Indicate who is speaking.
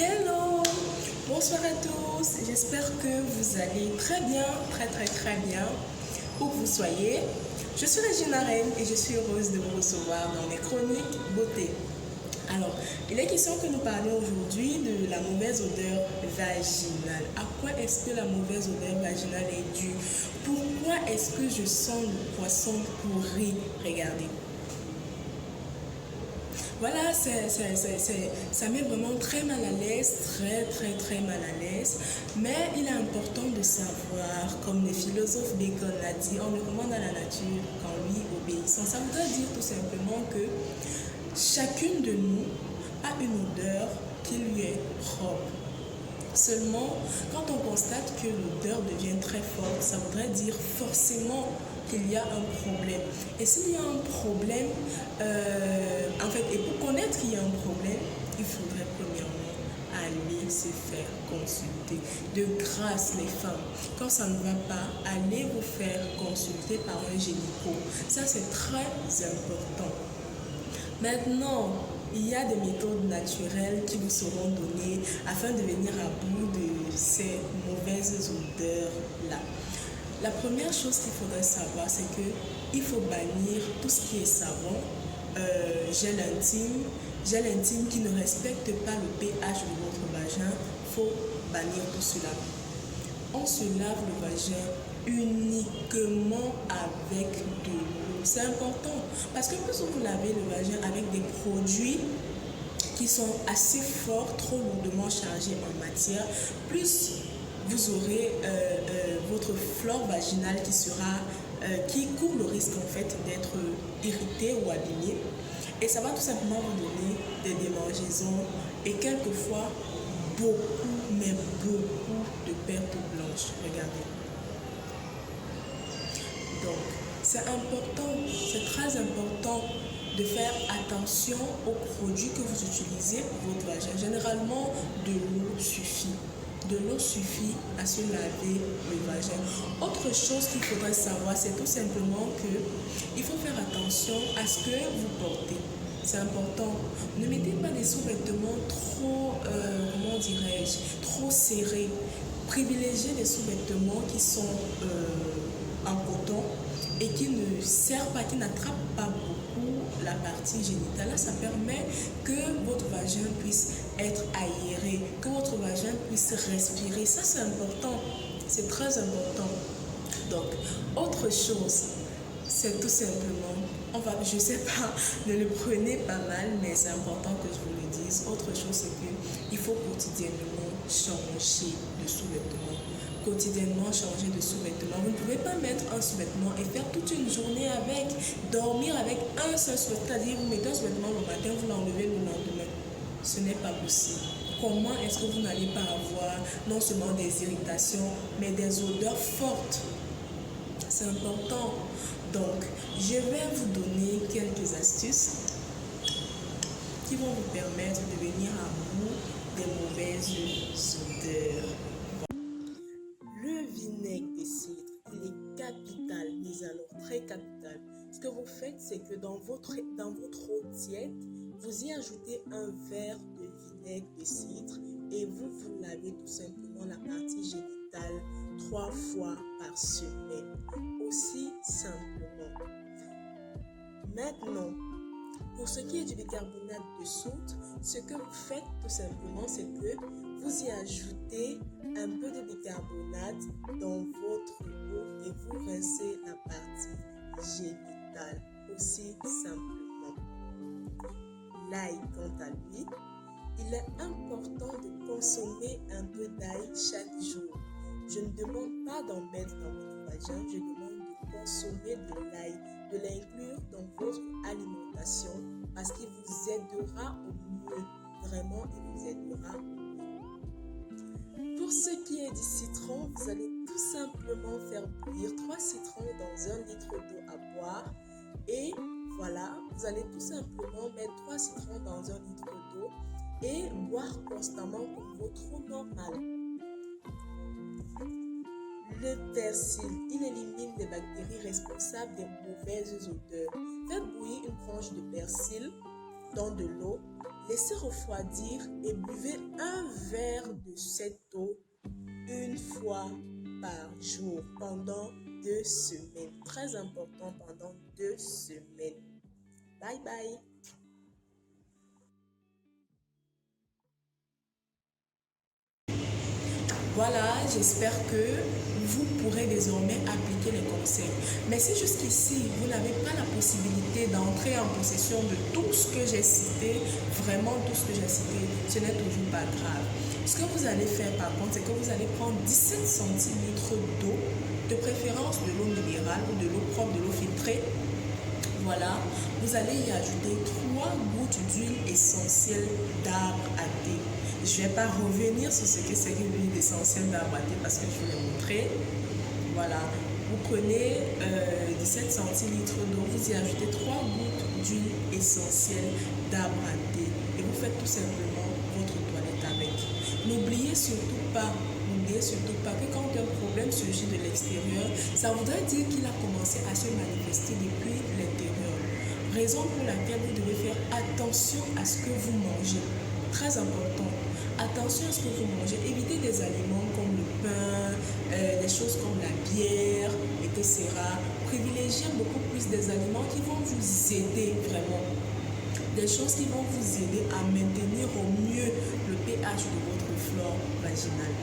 Speaker 1: Hello, bonsoir à tous, j'espère que vous allez très bien, très bien, où que vous soyez. Je suis Régina Reine et je suis heureuse de vous recevoir dans mes chroniques beauté. Alors, il est question que nous parlions aujourd'hui de la mauvaise odeur vaginale. À quoi est-ce que la mauvaise odeur vaginale est due? Pourquoi est-ce que je sens le poisson pourri? Regardez. Voilà, ça met vraiment très mal à l'aise, très mal à l'aise. Mais il est important de savoir, comme le philosophe Bacon l'a dit, on ne commande à la nature qu'en lui obéissant. Ça voudrait dire tout simplement que chacune de nous a une odeur qui lui est propre. Seulement, quand on constate que l'odeur devient très forte, ça voudrait dire forcément qu'il y a un problème. Et s'il y a un problème, et pour connaître qu'il y a un problème, il faudrait premièrement aller se faire consulter. De grâce, les femmes, quand ça ne va pas, allez vous faire consulter par un gynéco. Ça, c'est très important. Maintenant, il y a des méthodes naturelles qui vous seront données afin de venir à bout de ces mauvaises odeurs-là. La première chose qu'il faudrait savoir, c'est qu'il faut bannir tout ce qui est savon, gel intime qui ne respecte pas le pH de votre vagin. Il faut bannir tout cela. On se lave le vagin uniquement avec de l'eau. C'est important parce que plus vous lavez le vagin avec des produits qui sont assez forts, trop lourdement chargés en matière, plus vous aurez votre flore vaginale qui court le risque en fait d'être irritée ou abîmée. Et ça va tout simplement vous donner des démangeaisons et quelquefois beaucoup de pertes blanches. Regardez. Donc, c'est important, c'est très important de faire attention aux produits que vous utilisez pour votre vagin. Généralement, de l'eau suffit. De l'eau suffit à se laver le vagin. Autre chose qu'il faudrait savoir, c'est tout simplement qu'il faut faire attention à ce que vous portez. C'est important. Ne mettez pas des sous-vêtements trop, trop serrés. Privilégiez des sous-vêtements qui sont en coton et qui ne servent pas, qui n'attrapent pas beaucoup la partie génitale. Là, ça permet que votre vagin puisse être aéré, que votre vagin puisse respirer. Ça, c'est important. C'est très important. Donc, autre chose, c'est tout simplement, je sais pas, ne le prenez pas mal, mais c'est important que je vous le dise. Autre chose, c'est qu'il faut quotidiennement changer de sous-vêtements. Quotidiennement changer de sous-vêtements. Vous ne pouvez pas mettre un sous-vêtement et faire toute une journée avec, dormir avec un seul sous-vêtement. C'est-à-dire, vous mettez un sous-vêtement le matin, vous l'enlevez le lendemain. Ce n'est pas possible. Comment est-ce que vous n'allez pas avoir non seulement des irritations, mais des odeurs fortes? C'est important. Donc, je vais vous donner quelques astuces qui vont vous permettre de venir à bout des mauvaises odeurs. Le vinaigre de cidre, il est capital, mais alors très capital. Ce que vous faites, c'est que dans votre eau tiède, vous y ajoutez un verre de vinaigre de cidre et vous lavez tout simplement la partie génitale 3 fois par semaine. Aussi simplement. Maintenant, pour ce qui est du bicarbonate de soude, ce que vous faites tout simplement, c'est que vous y ajoutez un peu de bicarbonate dans votre eau et vous rincez la partie génitale. Aussi simplement. L'ail, quant à lui, il est important de consommer un peu d'ail chaque jour. Je ne demande pas d'en mettre dans votre vagin, je demande de consommer de l'ail, de l'inclure dans votre alimentation parce qu'il vous aidera au mieux. Vraiment, il vous aidera au mieux. Pour ce qui est du citron, vous allez tout simplement faire bouillir 3 citrons dans 1 litre d'eau à boire et voilà, vous allez tout simplement mettre 3 citrons dans 1 litre d'eau et boire constamment comme votre eau normale. Le persil, il élimine les bactéries responsables des mauvaises odeurs. Faites bouillir une tranche de persil dans de l'eau Laissez refroidir et buvez un verre de cette eau une fois par jour pendant 2 semaines. Très important, pendant 2 semaines. Bye bye. Voilà, j'espère que vous pourrez désormais appliquer les conseils. Mais si jusqu'ici, vous n'avez pas la possibilité d'entrer en possession de tout ce que j'ai cité, vraiment tout ce que j'ai cité, ce n'est toujours pas grave. Ce que vous allez faire par contre, c'est que vous allez prendre 17 centilitres d'eau, de préférence de l'eau minérale ou de l'eau propre, de l'eau filtrée. Voilà, vous allez y ajouter 3 gouttes d'huile essentielle d'arbre à thé. Je ne vais pas revenir sur ce que c'est que l'huile essentielle d'arbre à thé parce que je vous l'ai montré. Voilà, vous prenez 17 centilitres d'eau, vous y ajoutez 3 gouttes d'huile essentielle d'arbre à thé et vous faites tout simplement votre toilette avec. N'oubliez surtout pas que quand un problème surgit de l'extérieur, ça voudrait dire qu'il a commencé à se manifester depuis l'intérieur. Raison pour laquelle vous devez faire attention à ce que vous mangez. Très important. Attention à ce que vous mangez. Évitez des aliments comme le pain, des choses comme la bière, etc. Privilégiez beaucoup plus des aliments qui vont vous aider vraiment. Des choses qui vont vous aider à maintenir au mieux le pH de votre flore vaginale.